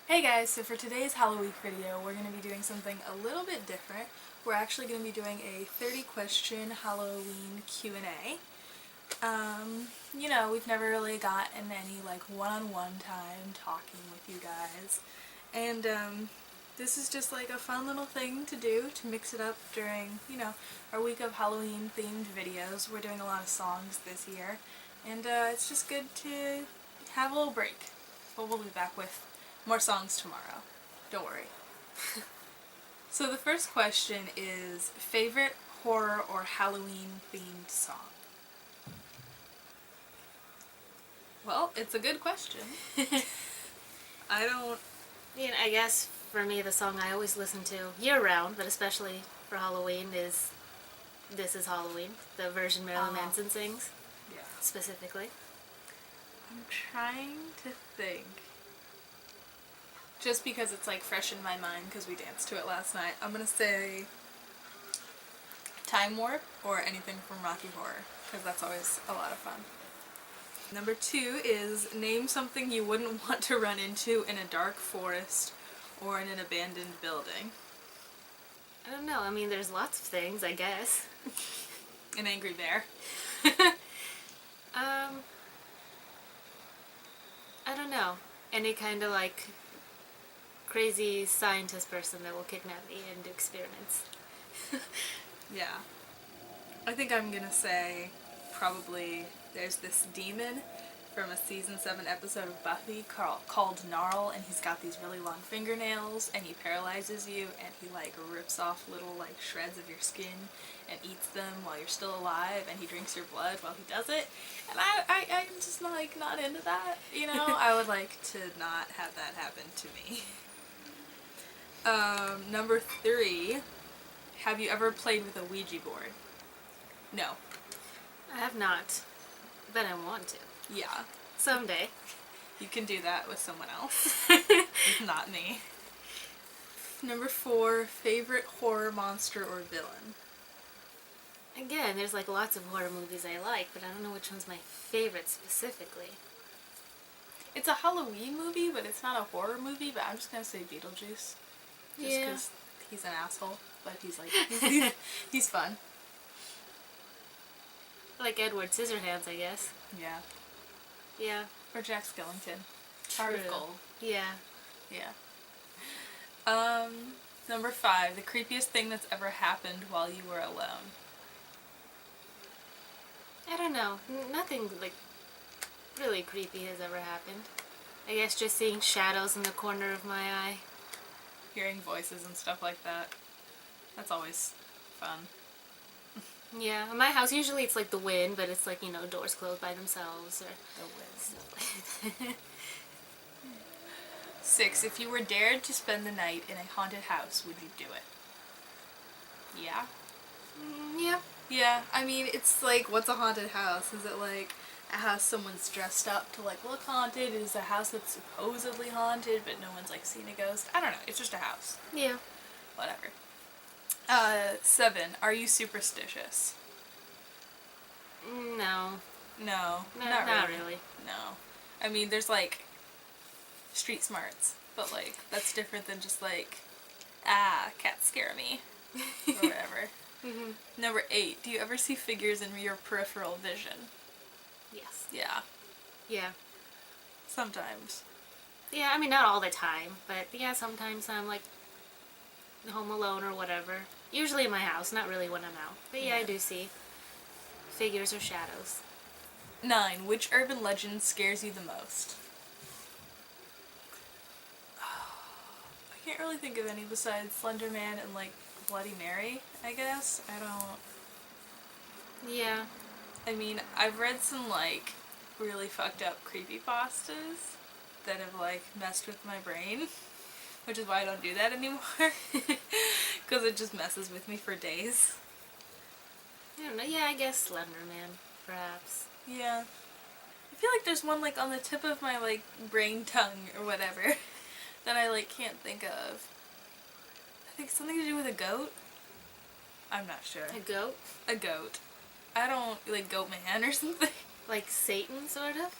Hey guys, so for today's Halloweek video, we're going to be doing something a little bit different. We're actually going to be doing a 30 question Halloween Q&A. We've never really gotten any one-on-one time talking with you guys. And this is just like a fun little thing to do to mix it up during, our week of Halloween themed videos. We're doing a lot of songs this year. And it's just good to have a little break. But we'll be back with more songs tomorrow. Don't worry. So the first question is, favorite horror or Halloween themed song? Well, it's a good question. I guess for me the song I always listen to year round, but especially for Halloween is This Is Halloween, the version Marilyn Manson sings, Yeah. specifically. I'm trying to think. Just because it's fresh in my mind because we danced to it last night, I'm gonna say Time Warp or anything from Rocky Horror because that's always a lot of fun. Number 2 is, name something you wouldn't want to run into in a dark forest or in an abandoned building. I don't know, there's lots of things, I guess. An angry bear. I don't know. Any kind of crazy scientist person that will kidnap me and do experiments. Yeah. I think I'm gonna say probably there's this demon from a season 7 episode of Buffy called Gnarl, and he's got these really long fingernails and he paralyzes you and he rips off little shreds of your skin and eats them while you're still alive, and he drinks your blood while he does it. And I'm just not into that, I would like to not have that happen to me. Number 3, have you ever played with a Ouija board? No. I have not, but I want to. Yeah. Someday. You can do that with someone else. Not me. Number 4, favorite horror monster or villain? Again, there's lots of horror movies I like, but I don't know which one's my favorite specifically. It's a Halloween movie, but it's not a horror movie, but I'm just gonna say Beetlejuice. Just because he's an asshole, but he's fun. Like Edward Scissorhands, I guess. Yeah. Yeah. Or Jack Skellington. Heart of Gold. Yeah. Yeah. Number 5, the creepiest thing that's ever happened while you were alone. I don't know. Nothing really creepy has ever happened. I guess just seeing shadows in the corner of my eye. Hearing voices and stuff like that. That's always fun. Yeah, in my house usually it's the wind, but it's doors closed by themselves or The wind. stuff like that. 6, if you were dared to spend the night in a haunted house, would you do it? Yeah? Yeah. Yeah, it's what's a haunted house? Is it a house someone's dressed up to look haunted? Is it a house that's supposedly haunted but no one's seen a ghost? I don't know, it's just a house. Yeah. Whatever. 7, are you superstitious? No. No. Not really. No. There's street smarts, but that's different than just cats scare me. Or whatever. Mm-hmm. Number 8, do you ever see figures in your peripheral vision? Yes. Yeah. Yeah. Sometimes. Yeah, not all the time, but yeah, sometimes I'm home alone or whatever. Usually in my house, not really when I'm out. But yeah, I do see figures or shadows. 9, which urban legend scares you the most? I can't really think of any besides Slender Man and Bloody Mary, I guess. I don't... Yeah. I've read some really fucked up creepypastas that have messed with my brain, which is why I don't do that anymore. Because it just messes with me for days. I don't know. Yeah, I guess Slender Man, perhaps. Yeah. I feel there's one on the tip of my brain tongue or whatever that I can't think of. I think something to do with a goat. I'm not sure. A goat? A goat. I don't Goat Man or something. Like Satan, sort of?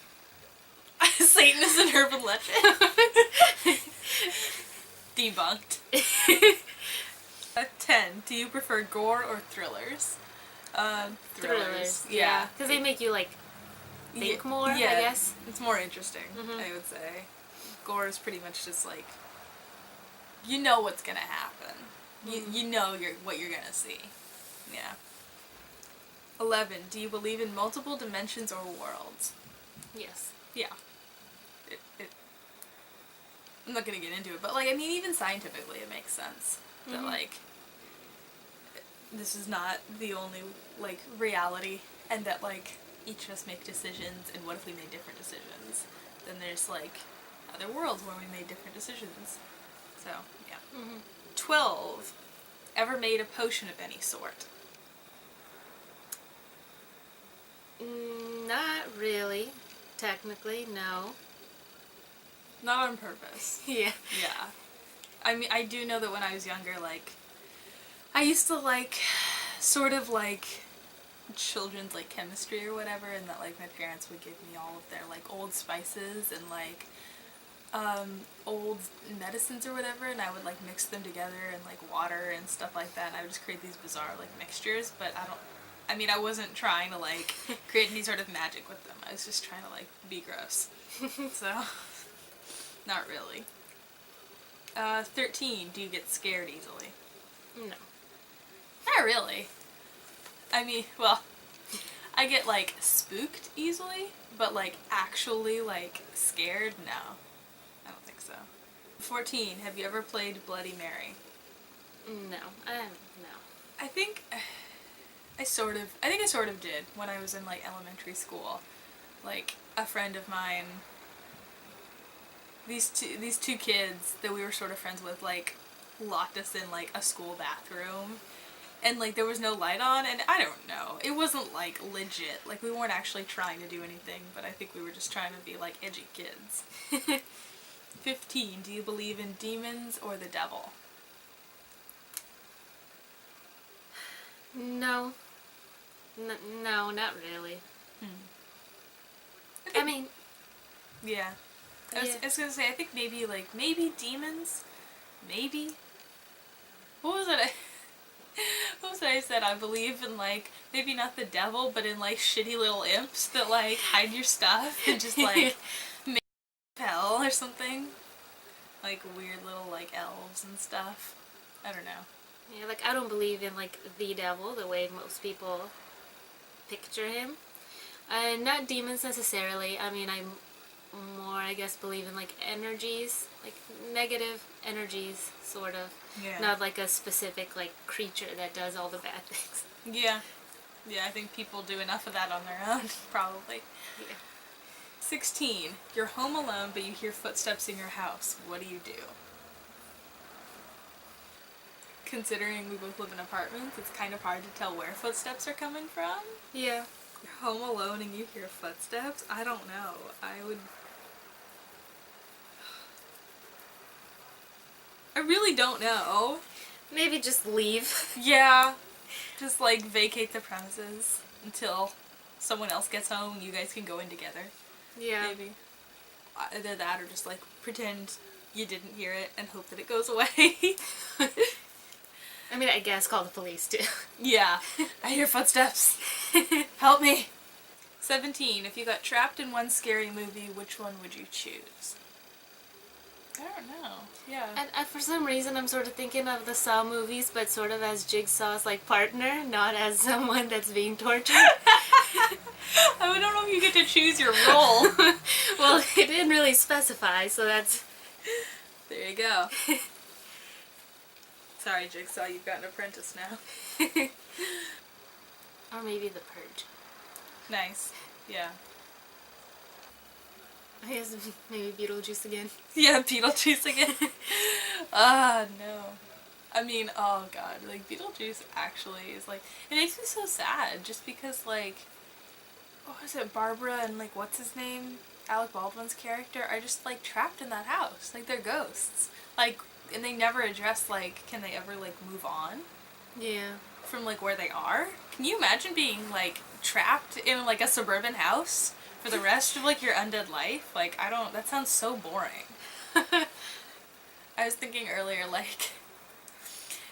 Satan is an urban legend. debunked. 10. Do you prefer gore or thrillers? Thrillers. Yeah. Because they make you, like, think more, I guess. It's more interesting, I would say. Gore is pretty much just like, you know what's gonna happen. You know what you're gonna see. Yeah. 11. Do you believe in multiple dimensions or worlds? Yes. Yeah. I'm not gonna get into it, but like, I mean, even scientifically it makes sense that like, this is not the only like reality, and that like each of us make decisions, and what if we made different decisions? Then there's like other worlds where we made different decisions. So, yeah. 12. Ever made a potion of any sort? Not really. Technically, no. Not on purpose. Yeah. Yeah. I mean, I do know that when I was younger, like, I used to like, sort of like, children's like chemistry or whatever, and that like my parents would give me all of their like old spices and like old medicines or whatever, and I would like mix them together in like water and stuff like that, and I would just create these bizarre like mixtures, but I wasn't trying to like create any sort of magic with them. I was just trying to like be gross. So, not really. 13. Do you get scared easily? No. Not really. I mean, well, I get like spooked easily, but like actually like scared, no. I don't think so. 14. Have you ever played Bloody Mary? No. No. I think I sort of did when I was in like elementary school. Like a friend of mine, these two kids that we were sort of friends with like locked us in like a school bathroom, and like there was no light on, and I don't know, it wasn't like legit, like we weren't actually trying to do anything, but I think we were just trying to be like edgy kids. 15. Do you believe in demons or the devil? No. No, not really. I mean... Yeah. I was gonna say, I think maybe demons? Maybe? What was it? What was it I said? I believe in, like, maybe not the devil, but in, like, shitty little imps that, like, hide your stuff and just, like, make hell or something. Like, weird little, like, elves and stuff. I don't know. Yeah, like, I don't believe in, like, the devil the way most people picture him. Not demons necessarily. I mean, I'm more, I guess, believe in, like, energies. Like, negative energies, sort of. Yeah. Not, like, a specific, like, creature that does all the bad things. Yeah. Yeah, I think people do enough of that on their own, probably. Yeah. 16. You're home alone, but you hear footsteps in your house. What do you do? Considering we both live in apartments, it's kind of hard to tell where footsteps are coming from. Yeah. You're home alone and you hear footsteps? I don't know. I really don't know. Maybe just leave. Yeah. Just, like, vacate the premises until someone else gets home and you guys can go in together. Yeah. Maybe. Either that or just, like, pretend you didn't hear it and hope that it goes away. I mean, I guess call the police, too. Yeah. I hear footsteps. Help me. 17. If you got trapped in one scary movie, which one would you choose? I don't know. Yeah. And for some reason, I'm sort of thinking of the Saw movies, but sort of as Jigsaw's, like, partner, not as someone that's being tortured. I don't know if you get to choose your role. Well, it didn't really specify, so that's... There you go. Sorry, Jigsaw, you've got an apprentice now. Or maybe The Purge. Nice. Yeah. I guess maybe Beetlejuice again. Yeah, Beetlejuice again. No. I mean, oh god, like, Beetlejuice actually is, like, it makes me so sad, just because, like, what was it, Barbara and, like, what's his name? Alec Baldwin's character are just, like, trapped in that house. Like, they're ghosts. Like, and they never address, like, can they ever, like, move on? Yeah. From, like, where they are? Can you imagine being, like, trapped in, like, a suburban house for the rest of, like, your undead life? Like, that sounds so boring. I was thinking earlier, like,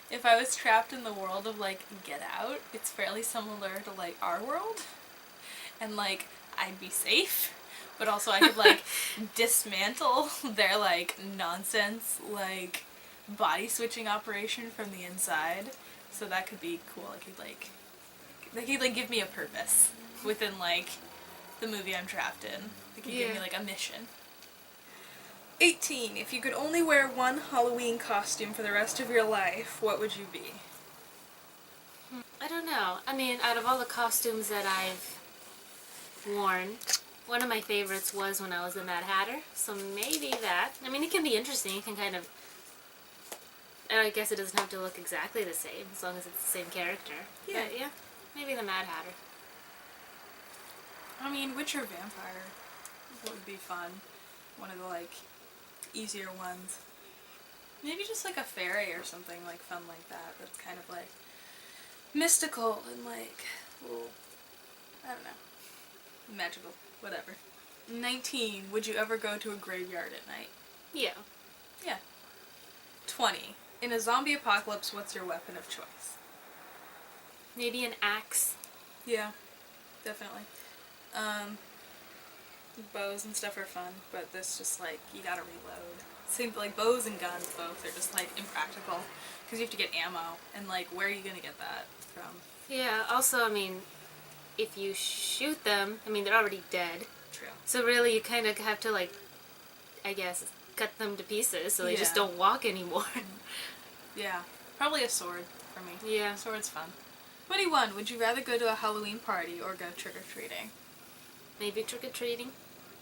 if I was trapped in the world of, like, Get Out, it's fairly similar to, like, our world. And, like, I'd be safe, but also I could, like, dismantle their, like, nonsense, like, body switching operation from the inside. So that could be cool. They could, like, give me a purpose within, like, the movie I'm trapped in. They could give me, like, a mission. 18. If you could only wear one Halloween costume for the rest of your life, what would you be? I don't know. I mean, out of all the costumes that I've worn, one of my favorites was when I was the Mad Hatter, so maybe that. I mean, it can be interesting. You can kind of... I guess it doesn't have to look exactly the same, as long as it's the same character. Yeah. But yeah, maybe the Mad Hatter. I mean, Witcher Vampire would be fun. One of the, like, easier ones. Maybe just, like, a fairy or something, like, fun like that. That's kind of, like, mystical and, like, little, I don't know, magical, whatever. 19. Would you ever go to a graveyard at night? Yeah. Yeah. 20. In a zombie apocalypse, what's your weapon of choice? Maybe an axe. Yeah, definitely. Bows and stuff are fun, but this just, like, you gotta reload. Same, like, bows and guns both are just, like, impractical, because you have to get ammo, and, like, where are you gonna get that from? Yeah, also, I mean, if you shoot them, I mean, they're already dead. True. So really, you kind of have to, like, I guess, cut them to pieces so they just don't walk anymore. Yeah. Probably a sword for me. Yeah. Sword's fun. 21. Would you rather go to a Halloween party or go trick-or-treating? Maybe trick-or-treating.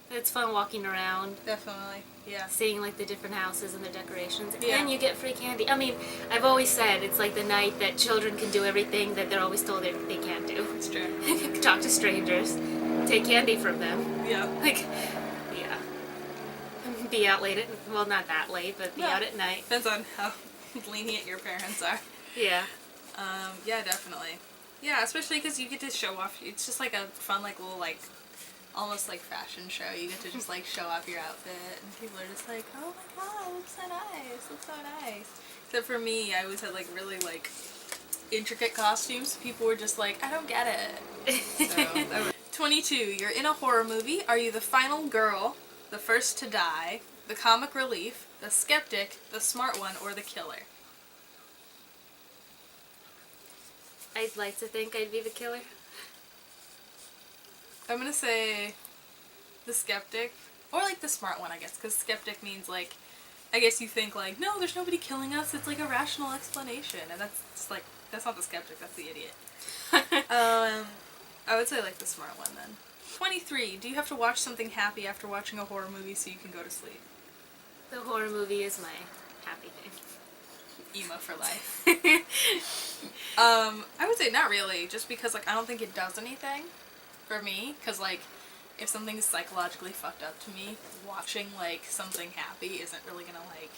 It's fun walking around. Definitely. Yeah. Seeing, like, the different houses and the decorations. Yeah. And you get free candy. I mean, I've always said it's like the night that children can do everything that they're always told they can't do. It's true. Talk to strangers. Take candy from them. Yeah. Like, yeah. Be out late at... Well, not that late, but be out at night. Depends on how lenient your parents are. Yeah. Yeah, definitely. Yeah, especially because you get to show off. It's just like a fun, like, little, like, almost like fashion show. You get to just, like, show off your outfit, and people are just like, oh my god, looks so nice, looks so nice. Except for me, I always had, like, really, like, intricate costumes. People were just like, I don't get it. So, 22. You're in a horror movie. Are you the final girl, the first to die, the comic relief, the skeptic, the smart one, or the killer? I'd like to think I'd be the killer. I'm gonna say the skeptic, or like the smart one, I guess, because skeptic means, like, I guess you think, like, no, there's nobody killing us, it's like a rational explanation, and that's just, like, that's not the skeptic, that's the idiot. I would say, like, the smart one, then. 23. Do you have to watch something happy after watching a horror movie so you can go to sleep? The horror movie is my happy thing. Emo for life. I would say not really, just because, like, I don't think it does anything for me, because, like, if something is psychologically fucked up to me, watching, like, something happy isn't really gonna, like,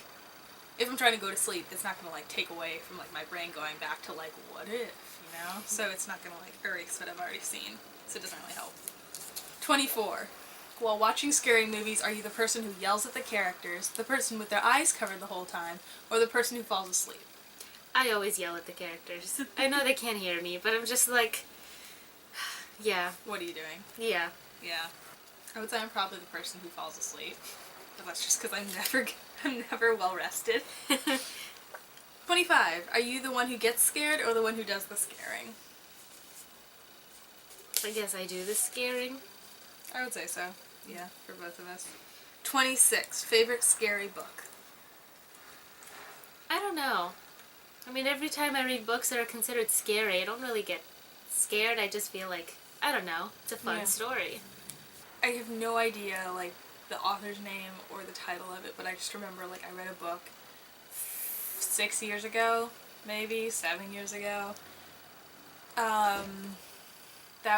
if I'm trying to go to sleep, it's not gonna, like, take away from, like, my brain going back to, like, what if, you know? So it's not gonna, like, erase what I've already seen, so it doesn't really help. 24. While watching scary movies, are you the person who yells at the characters, the person with their eyes covered the whole time, or the person who falls asleep? I always yell at the characters. I know they can't hear me, but I'm just like, yeah. What are you doing? Yeah. Yeah. I would say I'm probably the person who falls asleep. But that's just because I'm never well rested. 25. Are you the one who gets scared or the one who does the scaring? I guess I do the scaring. I would say so. Yeah, for both of us. 26. Favorite scary book? I don't know. I mean, every time I read books that are considered scary, I don't really get scared. I just feel like, I don't know, it's a fun story. I have no idea, like, the author's name or the title of it, but I just remember, like, I read a book 6 years ago, maybe 7 years ago, that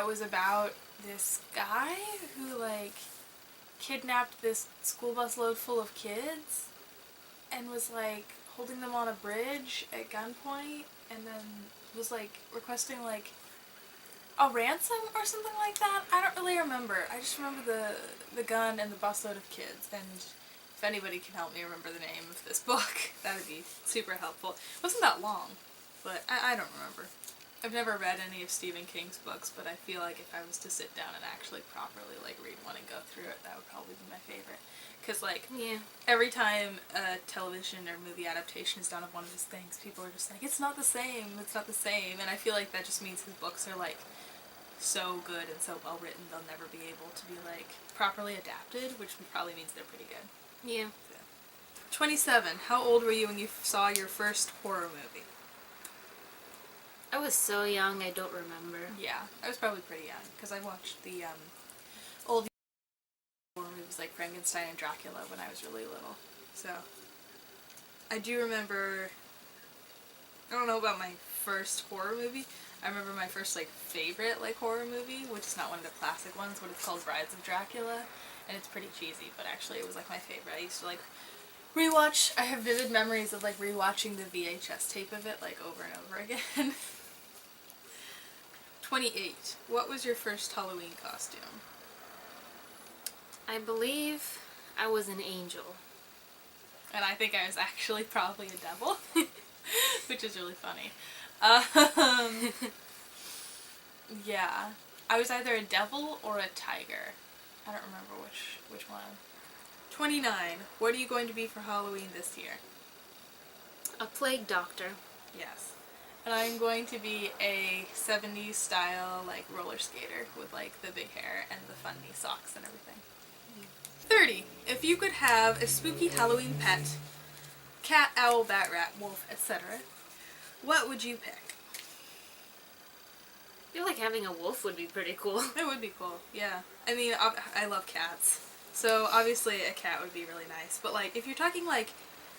was about this guy who, like, kidnapped this school bus load full of kids and was, like, holding them on a bridge at gunpoint and then was, like, requesting, like, a ransom or something like that. I don't really remember. I just remember the gun and the busload of kids, and if anybody can help me remember the name of this book, That would be super helpful. It wasn't that long, but I don't remember. I've never read any of Stephen King's books, but I feel like if I was to sit down and actually properly like read one and go through it, that would probably be my favorite. Because like every time a television or movie adaptation is done of one of his things, people are just like, it's not the same, it's not the same. And I feel like that just means his books are like so good and so well written, they'll never be able to be like properly adapted, which probably means they're pretty good. Yeah. 27. How old were you when you saw your first horror movie? I was so young, I don't remember. Yeah, I was probably pretty young, because I watched the old horror movies like Frankenstein and Dracula when I was really little. So, I do remember, I don't know about my first horror movie. I remember my first like favorite like horror movie, which is not one of the classic ones, but it's called Brides of Dracula, and it's pretty cheesy, but actually it was like my favorite. I used to like rewatch, I have vivid memories of like rewatching the VHS tape of it like over and over again. 28. What was your first Halloween costume? I believe I was an angel. And I think I was actually probably a devil, which is really funny. Yeah. I was either a devil or a tiger. I don't remember which one. 29. What are you going to be for Halloween this year? A plague doctor. Yes. And I'm going to be a 70s style like roller skater with like the big hair and the fun knee socks and everything. 30. If you could have a spooky Halloween pet, cat, owl, bat, rat, wolf, etc., what would you pick? I feel like having a wolf would be pretty cool. It would be cool, yeah. I mean, I love cats. So obviously a cat would be really nice. But like, if you're talking like,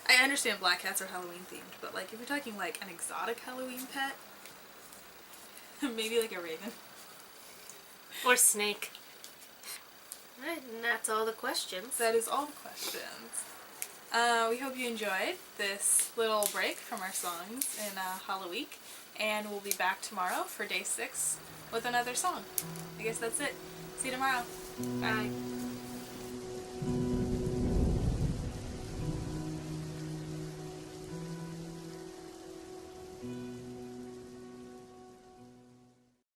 I understand black cats are Halloween themed, but like if you're talking like an exotic Halloween pet, maybe like a raven. Or snake. Alright, and that's all the questions. That is all the questions. We hope you enjoyed this little break from our songs in Halloweek, and we'll be back tomorrow for day 6 with another song. I guess that's it. See you tomorrow. Bye.